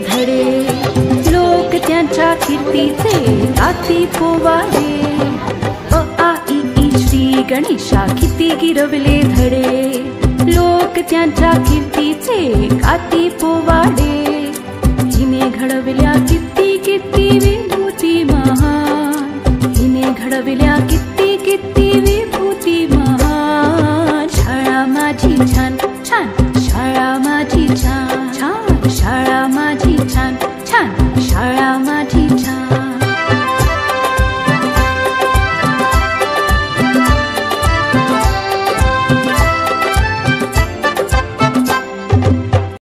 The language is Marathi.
धडे, लोक त्यांच्या कीर्तीचे गाती पोवाडे. अ आ इ ई श्री गणेशा किती गिरवले धडे, लोक त्यांच्या कीर्तीचे गाती पोवाडे. हिने घडविल्या किती किती विभूती महान, हिने घडविल्या किती किती विभूती